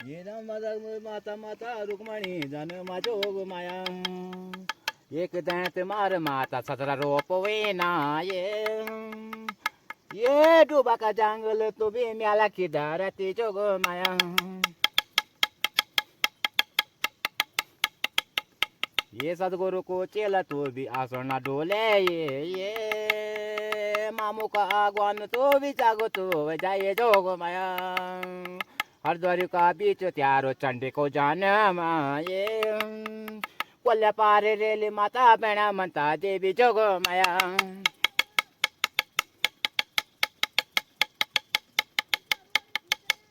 ये माता माता रुक्मणी जन माझोग माया एक दांत मार माता सतरा रोप वेना ये डुबा का जंगल तो भी म्याला की धरती जोग माया ये सदगुरु को चेला तो भी आसना डोले ये मामू का आगवान तो भी जागो तो जाए जोग माया हरद्वार का बीच त्यारो चंडी को जान ये कोल्हा पारे रेली माता बहना मनता देवी जोग माया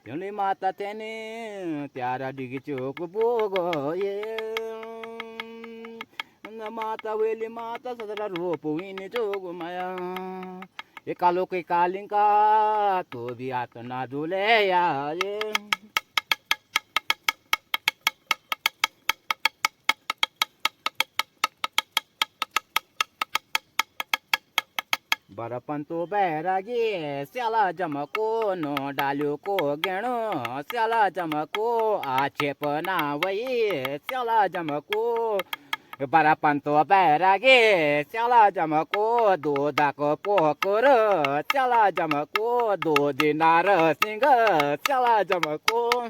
युली माता तेने त्यारा डिगी चोक बोगो ये माता वेली माता सदरा रूप विनी जोग माया ये कालो के कालिंका तो भी आतना झूले या ये बरपंतो बैरागी स्याला जमको नो डाल्यो को गेणो स्याला जमको आक्षेप ना वही स्याला जमको बरपंतो बैरागी स्याला जमको दूधक पोकर स्याला जमको दूध नार सिंग स्याला जमको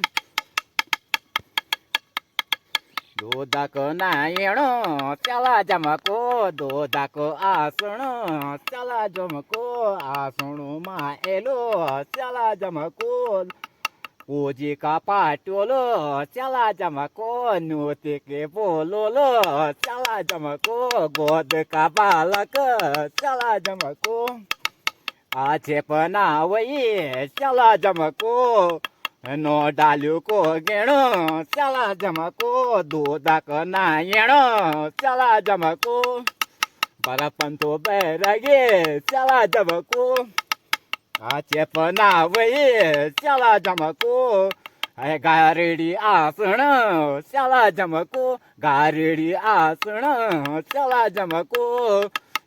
दूधक नायणो स्याला जमको दूधक आसणो स्याला जमको आसणो माएलो स्याला जमको पूजी का पाटोलो स्याला जमको नोते के बोलोलो स्याला जमको गोद का बालक स्याला जमको आक्षेपना वही स्याला जमको नो डाल्यो को गेणो स्याला जमको दूधक नायणो स्याला जमको बरपंतो बैरागी स्याला जमको आक्षेपना वही स्याला जमको गारेडी आसण स्याला जमको गारेडी आसण स्याला जमको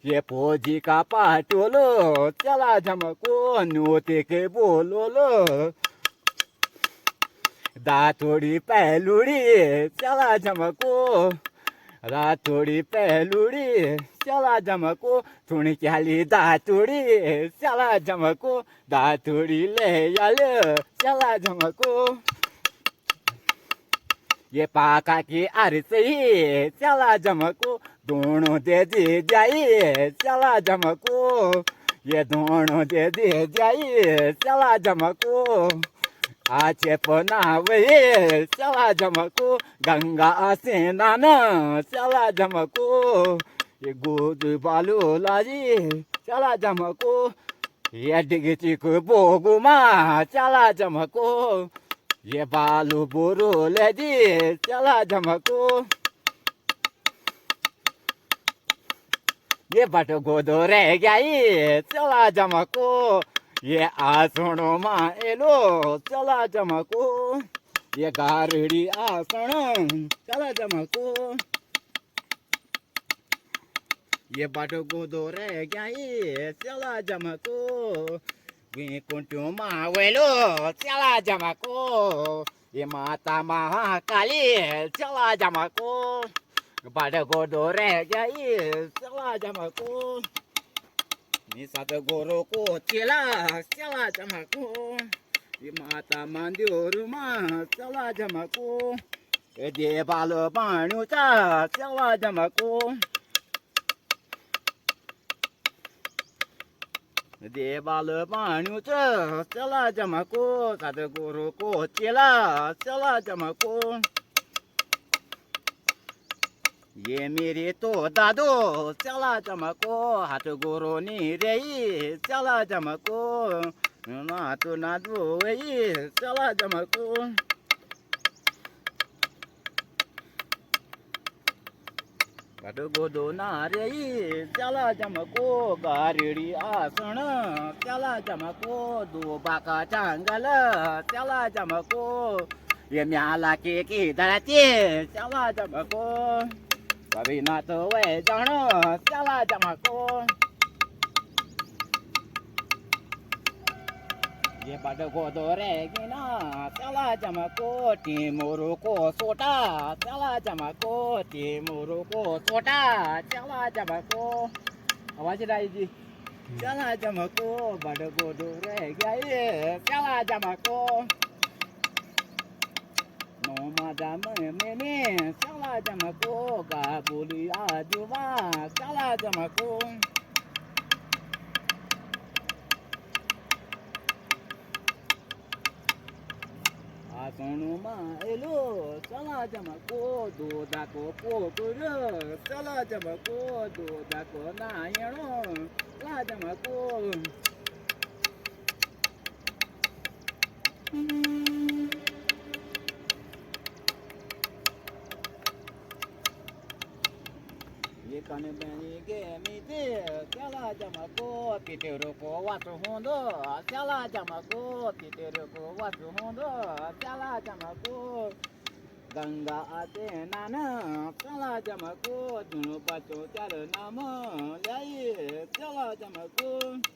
ये फौजी का पाटोलो स्याला जमको नोते के बोलोलो दाथोड़ी पहलुड़ी स्याला जमको राथोड़ी पहलुड़ी स्याला जमको थोड़ी क्याली दाथोड़ी स्याला जमको दाथोड़ी ले याल स्याला जमको ये पाका की आरती स्याला जमको दोनों दे दी जाई स्याला जमको ये दोनों दे दी जाई स्याला जमको आक्षेपना वही स्याला जमको गंगा स्नान स्याला जमको ये गोद बालू लाजी स्याला जमको ये डिगची को बोगुमा स्याला जमको ये बालू बुरु लेजी स्याला जमको ये बट गोदो रह गई स्याला जमको ये आसणो माएलो स्याला जमको ये गारड़ी आसण स्याला जमको ये बाटो गोदो रह गई स्याला जमको कुंटू मावेलो स्याला जमको ये माता महाकाली स्याला जमको बाटो गोदो रह गई स्याला जमको निसात गोरो को चेला स्याला जमको ये माता मंदिर मा स्याला जमको ये देवाल बाणूचा स्याला जमको देवाल बाणूचा स्याला जमको सदगुरु को चेला स्याला जमको ये मेरे तो दादो स्याला जमको हाथ गोरो नी रे स्याला जमको 那都那都喂，这了这么高。गडगोदो नारे त्याला जमको गारेडी आसण त्याला जमको दो बाका चांगल त्याला जमको ये म्याला के धरते त्याला जमको कविनाथ वय जाण त्याला जमको ये गडगोदो रे गिना त्याला जमको टिमोरो को सोटा त्याला जमको टिमोरो को सोटा त्याला जमको आवाज राई जी त्याला जमको गडगोदो रे गए त्याला जमको नो मादा में त्याला जमको गा बोली आजुवा त्याला जमको આસણમાં એલો ચલા જમકો દો દાકો પોકર ચલા જમકો દો દાકો નાયણો ચલા જમકો ये कने बनी के मीते चला जमको पिटेरो को वासु होंदो चला जमको पिटेरो को वासु होंदो चला जमको गंगा आते नाना चला जमको दुनो बच्चों चार नाम ल्याए चला जमको